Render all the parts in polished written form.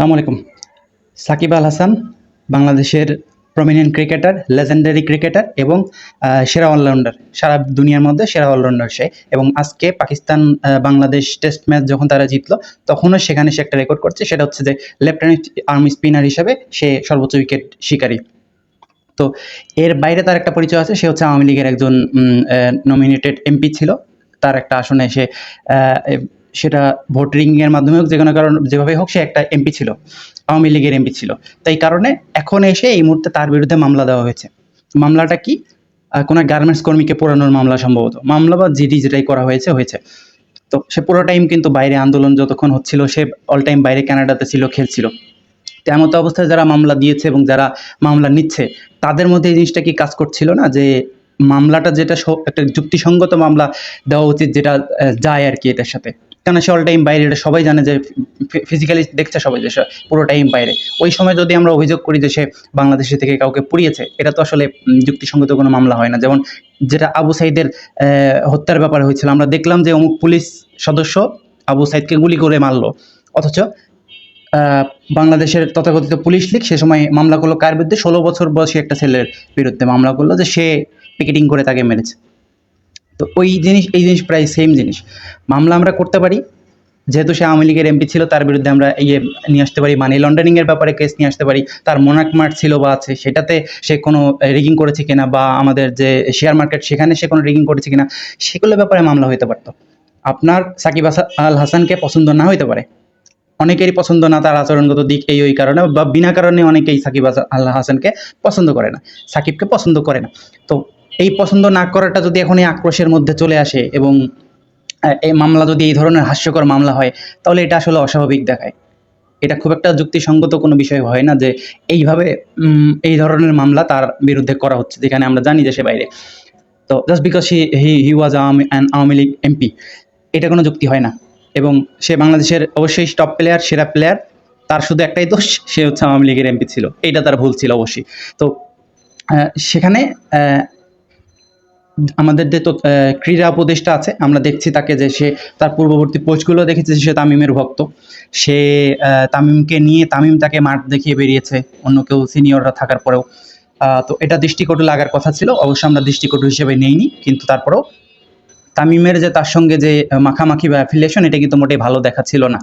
আসসালামু আলাইকুম। সাকিব আল হাসান বাংলাদেশের প্রমিনেন্ট ক্রিকেটার, লেজেন্ডারি ক্রিকেটার এবং সেরা অলরাউন্ডার। সারা দুনিয়ার মধ্যে সেরা অলরাউন্ডার সে। এবং আজকে পাকিস্তান বাংলাদেশ টেস্ট ম্যাচ যখন তারা জিতলো, তখনও সেখানে সে একটা রেকর্ড করছে। সেটা হচ্ছে যে লেফটেন্যান্ট আর্মি স্পিনার হিসেবে সে সর্বোচ্চ উইকেট শিকারী। তো এর বাইরে তার একটা পরিচয় আছে, সে হচ্ছে আওয়ামী লীগের একজন নমিনেটেড এমপি ছিল। তার একটা আসনে সে সেটা ভোটিংয়ের মাধ্যমে হোক, যে কোনো কারণ যেভাবে হোক, সে একটা এমপি ছিল, আওয়ামী লীগের এমপি ছিল। তাই কারণে এখন এসে এই মুহূর্তে তার বিরুদ্ধে মামলা দেওয়া হয়েছে। মামলাটা কি? কোনো গার্মেন্টস কর্মীকে পোড়ানোর মামলা, সম্ভবত মামলা বা জিডি যেটাই করা হয়েছে হয়েছে। তো সে পুরো টাইম কিন্তু বাইরে, আন্দোলন যতক্ষণ হচ্ছিল সে অল টাইম বাইরে কানাডাতে ছিল, খেলছিল। তেমন অবস্থায় যারা মামলা দিয়েছে এবং যারা মামলা নিচ্ছে, তাদের মধ্যে এই জিনিসটা কি কাজ করছিল না, যে মামলাটা যেটা একটা যুক্তিসঙ্গত মামলা দেওয়া উচিত, যেটা যায় আর কি এটার সাথে। কেন সে অল টাইম বাইরে, এটা সবাই জানে, যে ফিজিক্যালি দেখছে সবাই যে সে পুরো টাইম বাইরে। ওই সময় যদি আমরা অভিযোগ করি যে সে বাংলাদেশে থেকে কাউকে পুড়িয়েছে, এটা তো আসলে যুক্তিসঙ্গত কোনো মামলা হয় না। যেমন যেটা আবু সাইদের হত্যার ব্যাপারে হয়েছিল, আমরা দেখলাম যে অমুক পুলিশ সদস্য আবু সাইদকে গুলি করে মারলো, অথচ বাংলাদেশের তথাকথিত পুলিশ লীগ সে সময় মামলা করলো কার বিরুদ্ধে? 16 বছর বয়সী একটা ছেলের বিরুদ্ধে মামলা করলো, যে সে পিকেটিং করে তাকে মেরেছে। তো এই জিনিস প্রায় সেম জিনিস। মামলা আমরা করতে পারি, যেহেতু সে আওয়ামী লীগের এমপি ছিল, তার বিরুদ্ধে আমরা নিয়ে আসতে পারি, মানি লন্ডারিংয়ের ব্যাপারে কেস নিয়ে আসতে পারি। তার মোনাক মার্ট ছিল বা আছে, সেটাতে সে কোনো রিগিং করেছে কিনা, বা আমাদের যে শেয়ার মার্কেট সেখানে সে কোনো রিগিং করেছে কিনা, সেগুলোর ব্যাপারে মামলা হতে পারতো। আপনার সাকিব আল হাসানকে পছন্দ না হইতে পারে, অনেকেরই পছন্দ না, তার আচরণগত দিক ওই কারণে, বা বিনা কারণে অনেকেই সাকিব আল হাসানকে পছন্দ করে না, সাকিবকে পছন্দ করে না। তো এই পছন্দ না করাটা যদি এখন এই আক্রোশের মধ্যে চলে আসে, এবং এই মামলা যদি এই ধরনের হাস্যকর মামলা হয়, তাহলে এটা আসলে অস্বাভাবিক দেখায়। এটা খুব একটা যুক্তিসঙ্গত কোনো বিষয় হয় না, যে এইভাবে এই ধরনের মামলা তার বিরুদ্ধে করা হচ্ছে, যেখানে আমরা জানি যে সে বাইরে। তো just because he was an Awami League MP, এটা কোনো যুক্তি হয় না। এবং সে বাংলাদেশের অবশ্যই টপ প্লেয়ার, সেরা প্লেয়ার। তার শুধু একটাই দোষ, সে হচ্ছে আওয়ামী লীগের এমপি ছিল, এইটা তার ভুল ছিল অবশ্যই। তো সেখানে আমাদের যে ক্রীড়া উপদেষ্টা আছে, আমরা দেখছি তাকে, যে সে তার পূর্ববর্তী পোস্টগুলো দেখেছি, সে তামিমের ভক্ত। সে তামিমকে নিয়ে, তামিম তাকে মাঠ দেখিয়ে বেরিয়েছে, অন্য কেউ সিনিয়ররা থাকার পরেও। তো এটা দৃষ্টিকটু লাগার কথা ছিল, অবশ্য আমরা দৃষ্টিকটু হিসেবে নেইনি, কিন্তু তারপরেও তামিমের যে তার সঙ্গে যে মাখামাখি বা অ্যাফিলিয়েশন, এটা কিন্তু মোটেই ভালো দেখাচ্ছিল না,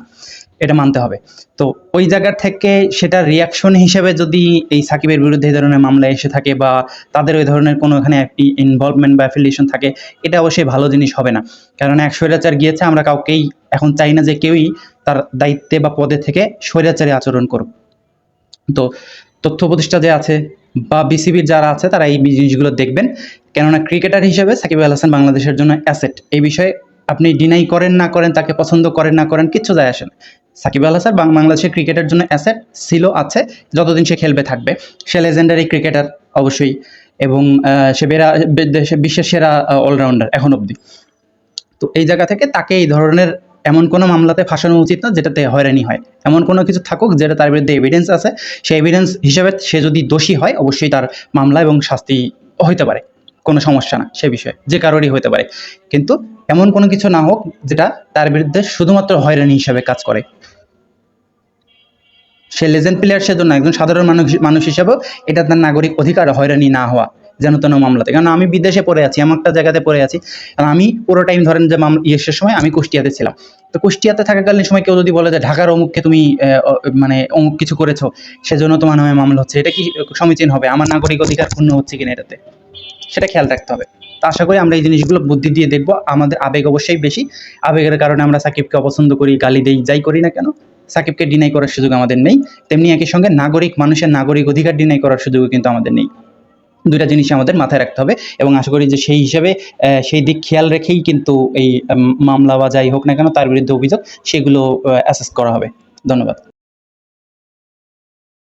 এটা মানতে হবে। তো ওই জায়গা থেকে সেটার রিয়াকশন হিসেবে যদি এই সাকিবের বিরুদ্ধে এই ধরনের মামলা এসে থাকে, বা তাদের ওই ধরনের কোনো এখানে ইনভলভমেন্ট বা অ্যাফিলিয়েশন থাকে, এটা অবশ্যই ভালো জিনিস হবে না। কারণ এক স্বৈরাচার গিয়েছে, আমরা কাউকেই এখন চাই না যে কেউই তার দায়িত্বে বা পদে থেকে স্বৈরাচারী আচরণ করুক। তো তথ্য উপদেষ্টা যে আছে বা বিসিবির যারা আছে, তারা এই জিনিসগুলো দেখবেন। কেননা ক্রিকেটার হিসেবে সাকিব আল হাসান বাংলাদেশের জন্য অ্যাসেট। এই বিষয়ে আপনি ডিনাই করেন না করেন, তাকে পছন্দ করেন না করেন, কিচ্ছু যায় আসে না। সাকিব আল হাসান বাংলাদেশের ক্রিকেটের জন্য অ্যাসেট ছিল, আছে, যতদিন সে খেলবে থাকবে। সে লেজেন্ডারি ক্রিকেটার অবশ্যই, এবং সে বিশ্বের সেরা অলরাউন্ডার এখন অবধি। তো এই জায়গা থেকে তাকে এই ধরনের এমন কোনো মামলাতে ফাঁসানো উচিত না যেটাতে হয়রানি হয়। এমন কোনো কিছু থাকুক যেটা তার বিরুদ্ধে এভিডেন্স আছে, সেই এভিডেন্স হিসেবে সে যদি দোষী হয়, অবশ্যই তার মামলা এবং শাস্তি হইতে পারে, কোনো সমস্যা না সে বিষয়ে, যে কারোরই হতে পারে। কিন্তু এমন কোনো কিছু না হোক যেটা তার বিরুদ্ধে শুধুমাত্র হয়রানি হিসাবে কাজ করে। সে লেজেন্ড প্লেয়ার, সেজন্য একজন সাধারণ মানুষ হিসেবেও এটা তার নাগরিক অধিকার, হয়রানি না হওয়া যেন তেন মামলাতে। কারণ আমি বিদেশে পড়ে আছি, এমন একটা জায়গাতে পড়ে আছি, আর আমি পুরো টাইম ধরেন যে ইয়ের সময় আমি কুষ্টিয়াতে ছিলাম। তো কুষ্টিয়াতে থাকাকালীন সময় কেউ যদি বলে যে ঢাকার অমুককে তুমি মানে অমুক কিছু করেছো, সেজন্য তোমার নামে মামলা হচ্ছে, এটা কি সমীচীন হবে? আমার নাগরিক অধিকার পূর্ণ হচ্ছে কিনা এটাতে, সেটা খেয়াল রাখতে হবে। তো আশা করি আমরা এই জিনিসগুলো বুদ্ধি দিয়ে দেখবো। আমাদের আবেগ অবশ্যই বেশি, আবেগের কারণে আমরা সাকিবকে অপছন্দ করি, গালি দেই, যাই করি না কেন, সাকিবকে ডিনাই করার সুযোগ আমাদের নেই। তেমনি একই সঙ্গে মানুষের নাগরিক অধিকার ডিনাই করার সুযোগও কিন্তু আমাদের নেই। দুইটা জিনিস আমাদের মাথায় রাখতে হবে, এবং আশা করি যে সেই হিসেবে সেই দিক খেয়াল রেখেই কিন্তু এই মামলা বা যাই হোক না কেন তার বিরুদ্ধে অভিযোগ, সেগুলো অ্যাসেস করা হবে। ধন্যবাদ।